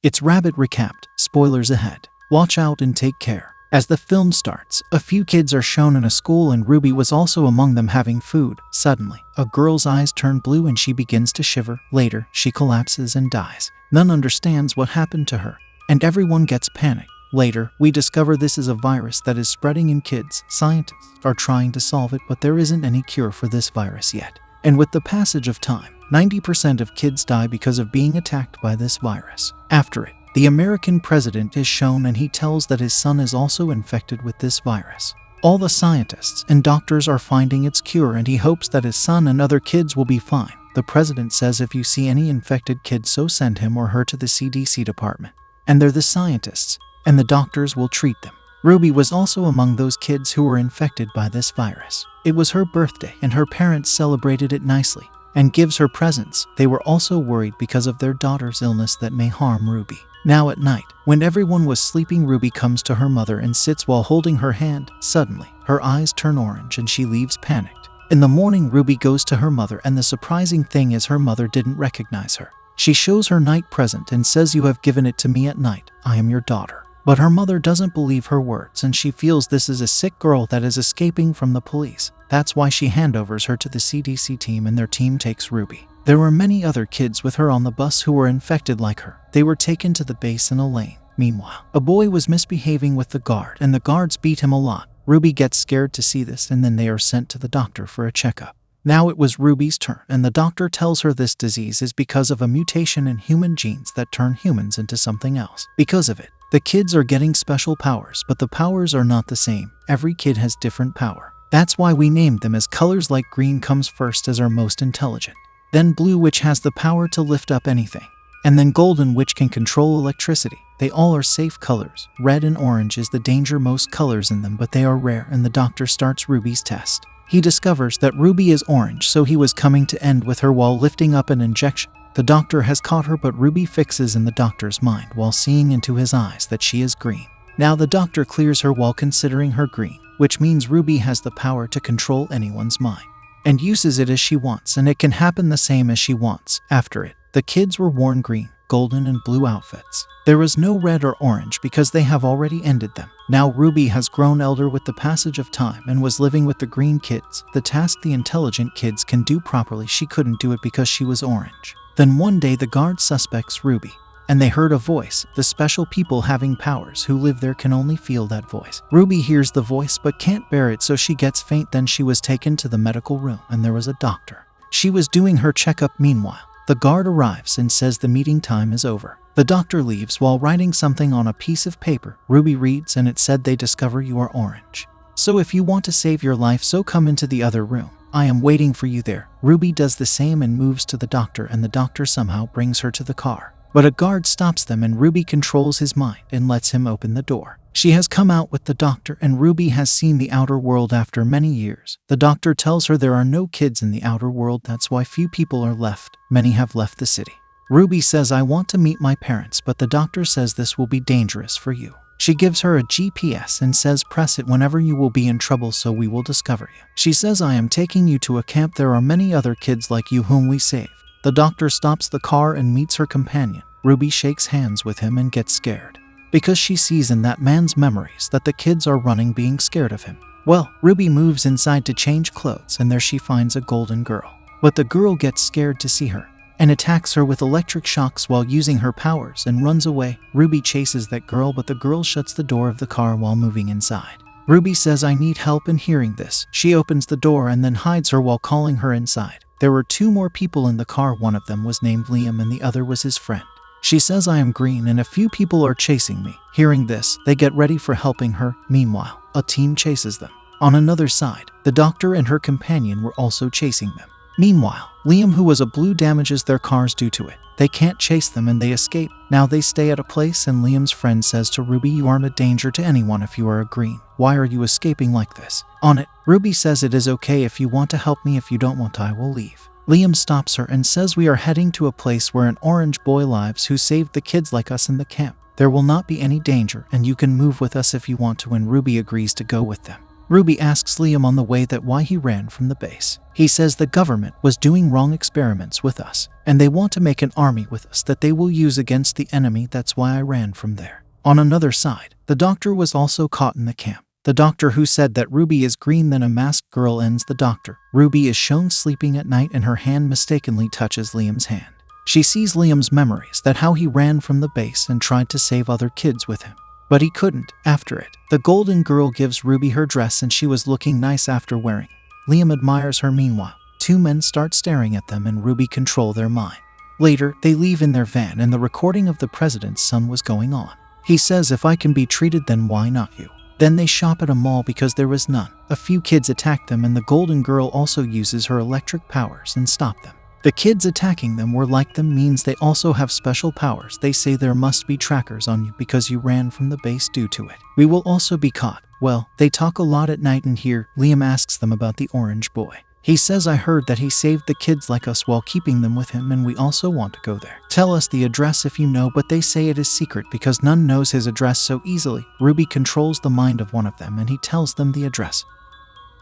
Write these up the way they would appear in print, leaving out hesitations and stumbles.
It's Rabbit recapped. Spoilers ahead. Watch out and take care. As the film starts, a few kids are shown in a school and Ruby was also among them having food. Suddenly, a girl's eyes turn blue and she begins to shiver. Later, she collapses and dies. None understands what happened to her, and everyone gets panicked. Later, we discover this is a virus that is spreading in kids. Scientists are trying to solve it, but there isn't any cure for this virus yet. And with the passage of time, 90% of kids die because of being attacked by this virus. After it, the American president is shown and he tells that his son is also infected with this virus. All the scientists and doctors are finding its cure and he hopes that his son and other kids will be fine. The president says if you see any infected kids, so send him or her to the CDC department. And they're the scientists, and the doctors will treat them. Ruby was also among those kids who were infected by this virus. It was her birthday and her parents celebrated it nicely and gives her presents. They were also worried because of their daughter's illness that may harm Ruby. Now at night, when everyone was sleeping, Ruby comes to her mother and sits while holding her hand. Suddenly, her eyes turn orange and she leaves panicked. In the morning, Ruby goes to her mother and the surprising thing is her mother didn't recognize her. She shows her night present and says, "You have given it to me at night. I am your daughter." But her mother doesn't believe her words and she feels this is a sick girl that is escaping from the police. That's why she handovers her to the CDC team and their team takes Ruby. There were many other kids with her on the bus who were infected like her. They were taken to the base in a lane. Meanwhile, a boy was misbehaving with the guard and the guards beat him a lot. Ruby gets scared to see this and then they are sent to the doctor for a checkup. Now it was Ruby's turn and the doctor tells her this disease is because of a mutation in human genes that turn humans into something else. Because of it, the kids are getting special powers, but the powers are not the same. Every kid has different power. That's why we named them as colors, like green comes first as our most intelligent. Then blue, which has the power to lift up anything. And then golden, which can control electricity. They all are safe colors. Red and orange is the danger most colors in them, but they are rare and the doctor starts Ruby's test. He discovers that Ruby is orange, so he was coming to end with her while lifting up an injection. The doctor has caught her, but Ruby fixes in the doctor's mind while seeing into his eyes that she is green. Now the doctor clears her while considering her green, which means Ruby has the power to control anyone's mind and uses it as she wants, and it can happen the same as she wants. After it, the kids were worn green, golden and blue outfits. There was no red or orange because they have already ended them. Now Ruby has grown elder with the passage of time and was living with the green kids. The task the intelligent kids can do properly, she couldn't do it because she was orange. Then one day the guard suspects Ruby, and they heard a voice. The special people having powers who live there can only feel that voice. Ruby hears the voice but can't bear it, so she gets faint. Then she was taken to the medical room and there was a doctor. She was doing her checkup. Meanwhile, the guard arrives and says the meeting time is over. The doctor leaves while writing something on a piece of paper. Ruby reads and it said, "They discover you are orange. So if you want to save your life, so come into the other room. I am waiting for you there." Ruby does the same and moves to the doctor, and the doctor somehow brings her to the car. But a guard stops them and Ruby controls his mind and lets him open the door. She has come out with the doctor and Ruby has seen the outer world after many years. The doctor tells her there are no kids in the outer world, that's why few people are left. Many have left the city. Ruby says, "I want to meet my parents," but the doctor says this will be dangerous for you. She gives her a GPS and says, "Press it whenever you will be in trouble, so we will discover you." She says, "I am taking you to a camp. There are many other kids like you whom we saved." The doctor stops the car and meets her companion. Ruby shakes hands with him and gets scared because she sees in that man's memories that the kids are running, being scared of him. Well, Ruby moves inside to change clothes and there she finds a golden girl. But the girl gets scared to see her and attacks her with electric shocks while using her powers and runs away. Ruby chases that girl, but the girl shuts the door of the car while moving inside. Ruby says, "I need help," and hearing this, she opens the door and then hides her while calling her inside. There were two more people in the car. One of them was named Liam and the other was his friend. She says, "I am green and a few people are chasing me." Hearing this, they get ready for helping her. Meanwhile, a team chases them. On another side, the doctor and her companion were also chasing them. Meanwhile, Liam, who was a blue, damages their cars due to it. They can't chase them and they escape. Now they stay at a place and Liam's friend says to Ruby, "You aren't a danger to anyone if you are a green. Why are you escaping like this?" On it, Ruby says, "It is okay if you want to help me. If you don't want, I will leave." Liam stops her and says, "We are heading to a place where an orange boy lives who saved the kids like us in the camp. There will not be any danger and you can move with us if you want to," and Ruby agrees to go with them. Ruby asks Liam on the way that why he ran from the base. He says the government was doing wrong experiments with us, and they want to make an army with us that they will use against the enemy. That's why I ran from there. On another side, the doctor was also caught in the camp. The doctor who said that Ruby is green, then a masked girl ends the doctor. Ruby is shown sleeping at night and her hand mistakenly touches Liam's hand. She sees Liam's memories that how he ran from the base and tried to save other kids with him. But he couldn't. After it, the golden girl gives Ruby her dress and she was looking nice after wearing it. Liam admires her. Meanwhile, two men start staring at them and Ruby control their mind. Later, they leave in their van and the recording of the president's son was going on. He says, if I can be treated, then why not you? Then they shop at a mall because there was none. A few kids attack them and the golden girl also uses her electric powers and stop them. The kids attacking them were like them means they also have special powers. They say there must be trackers on you because you ran from the base due to it. We will also be caught. Well, they talk a lot at night and here, Liam asks them about the orange boy. He says, I heard that he saved the kids like us while keeping them with him and we also want to go there. Tell us the address if you know, but they say it is secret because none knows his address so easily. Ruby controls the mind of one of them and he tells them the address.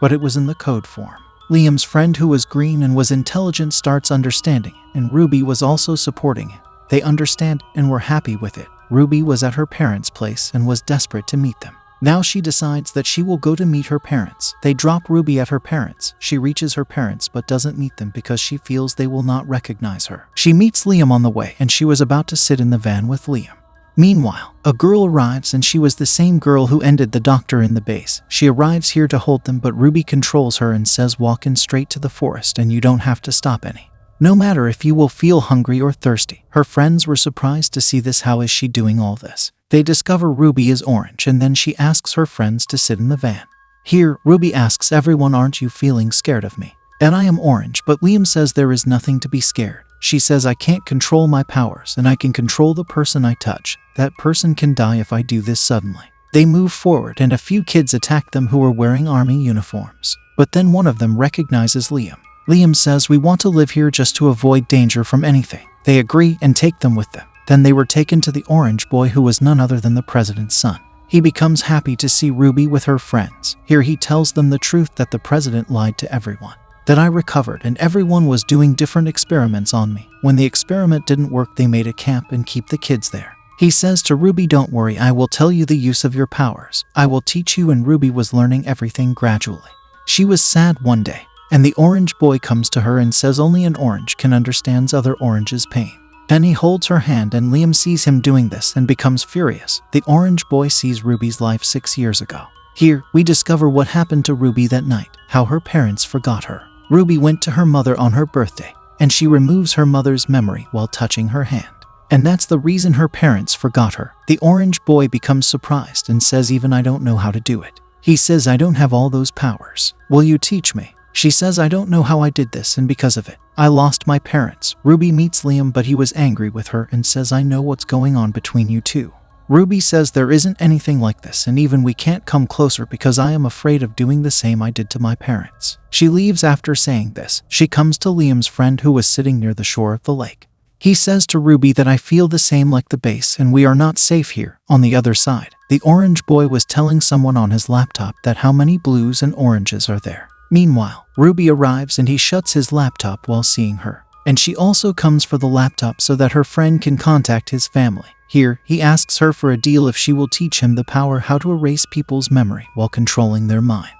But it was in the code form. Liam's friend who was green and was intelligent starts understanding, and Ruby was also supporting him. They understand and were happy with it. Ruby was at her parents' place and was desperate to meet them. Now she decides that she will go to meet her parents. They drop Ruby at her parents. She reaches her parents but doesn't meet them because she feels they will not recognize her. She meets Liam on the way and she was about to sit in the van with Liam. Meanwhile, a girl arrives and she was the same girl who ended the doctor in the base. She arrives here to hold them but Ruby controls her and says walk in straight to the forest and you don't have to stop any. No matter if you will feel hungry or thirsty. Her friends were surprised to see this. How is she doing all this? They discover Ruby is orange and then she asks her friends to sit in the van. Here, Ruby asks everyone, aren't you feeling scared of me? And I am orange, but Liam says there is nothing to be scared. She says I can't control my powers and I can control the person I touch. That person can die if I do this suddenly. They move forward and a few kids attack them who are wearing army uniforms. But then one of them recognizes Liam. Liam says we want to live here just to avoid danger from anything. They agree and take them with them. Then they were taken to the orange boy who was none other than the president's son. He becomes happy to see Ruby with her friends. Here he tells them the truth that the president lied to everyone. That I recovered and everyone was doing different experiments on me. When the experiment didn't work, they made a camp and keep the kids there. He says to Ruby, don't worry, I will tell you the use of your powers. I will teach you, and Ruby was learning everything gradually. She was sad one day, and the orange boy comes to her and says only an orange can understand other orange's pain. Then he holds her hand and Liam sees him doing this and becomes furious. The orange boy sees Ruby's life 6 years ago. Here, we discover what happened to Ruby that night, how her parents forgot her. Ruby went to her mother on her birthday, and she removes her mother's memory while touching her hand. And that's the reason her parents forgot her. The orange boy becomes surprised and says even I don't know how to do it. He says I don't have all those powers. Will you teach me? She says I don't know how I did this and because of it, I lost my parents. Ruby meets Liam but he was angry with her and says I know what's going on between you two. Ruby says there isn't anything like this and even we can't come closer because I am afraid of doing the same I did to my parents. She leaves after saying this. She comes to Liam's friend who was sitting near the shore of the lake. He says to Ruby that I feel the same like the base and we are not safe here. On the other side, the orange boy was telling someone on his laptop that how many blues and oranges are there. Meanwhile, Ruby arrives and he shuts his laptop while seeing her. And she also comes for the laptop so that her friend can contact his family. Here, he asks her for a deal if she will teach him the power how to erase people's memory while controlling their mind.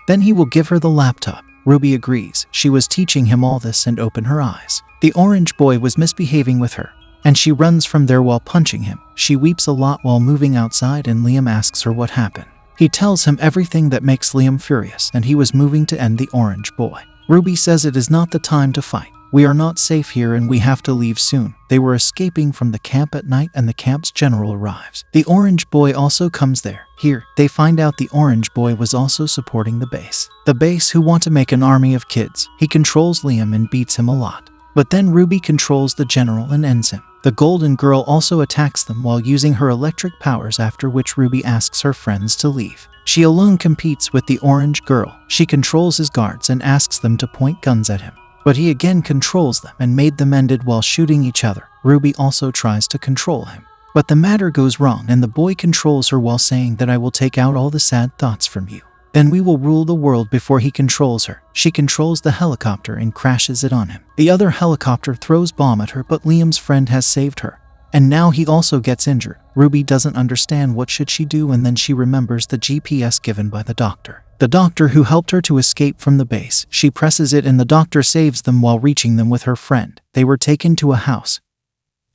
Then he will give her the laptop. Ruby agrees. She was teaching him all this and open her eyes. The orange boy was misbehaving with her, and she runs from there while punching him. She weeps a lot while moving outside and Liam asks her what happened. He tells him everything that makes Liam furious and he was moving to end the orange boy. Ruby says it is not the time to fight. We are not safe here and we have to leave soon. They were escaping from the camp at night and the camp's general arrives. The orange boy also comes there. Here, they find out the orange boy was also supporting the base. The base who want to make an army of kids. He controls Liam and beats him a lot. But then Ruby controls the general and ends him. The golden girl also attacks them while using her electric powers, after which Ruby asks her friends to leave. She alone competes with the orange girl. She controls his guards and asks them to point guns at him. But he again controls them and made them ended while shooting each other. Ruby also tries to control him. But the matter goes wrong and the boy controls her while saying that I will take out all the sad thoughts from you. Then we will rule the world before he controls her. She controls the helicopter and crashes it on him. The other helicopter throws bomb at her, but Liam's friend has saved her. And now he also gets injured. Ruby doesn't understand what should she do, and then she remembers the GPS given by the doctor. The doctor who helped her to escape from the base. She presses it and the doctor saves them while reaching them with her friend. They were taken to a house.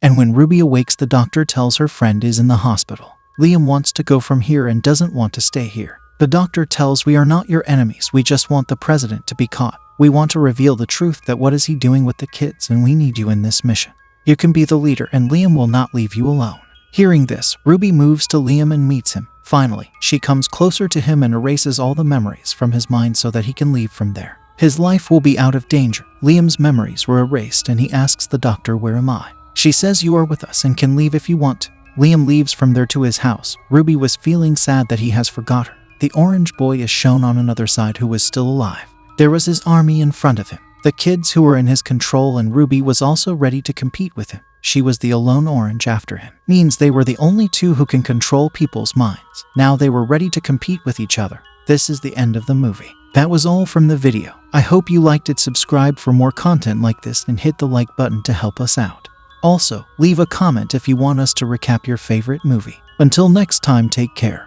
And when Ruby awakes, the doctor tells her friend is in the hospital. Liam wants to go from here and doesn't want to stay here. The doctor tells, we are not your enemies, we just want the president to be caught. We want to reveal the truth that what is he doing with the kids, and we need you in this mission. You can be the leader and Liam will not leave you alone. Hearing this, Ruby moves to Liam and meets him. Finally, she comes closer to him and erases all the memories from his mind so that he can leave from there. His life will be out of danger. Liam's memories were erased and he asks the doctor, where am I? She says, you are with us and can leave if you want. Liam leaves from there to his house. Ruby was feeling sad that he has forgot her. The orange boy is shown on another side who was still alive. There was his army in front of him, the kids who were in his control, and Ruby was also ready to compete with him. She was the alone orange after him. Means they were the only two who can control people's minds. Now they were ready to compete with each other. This is the end of the movie. That was all from the video. I hope you liked it. Subscribe for more content like this and hit the like button to help us out. Also, leave a comment if you want us to recap your favorite movie. Until next time, take care.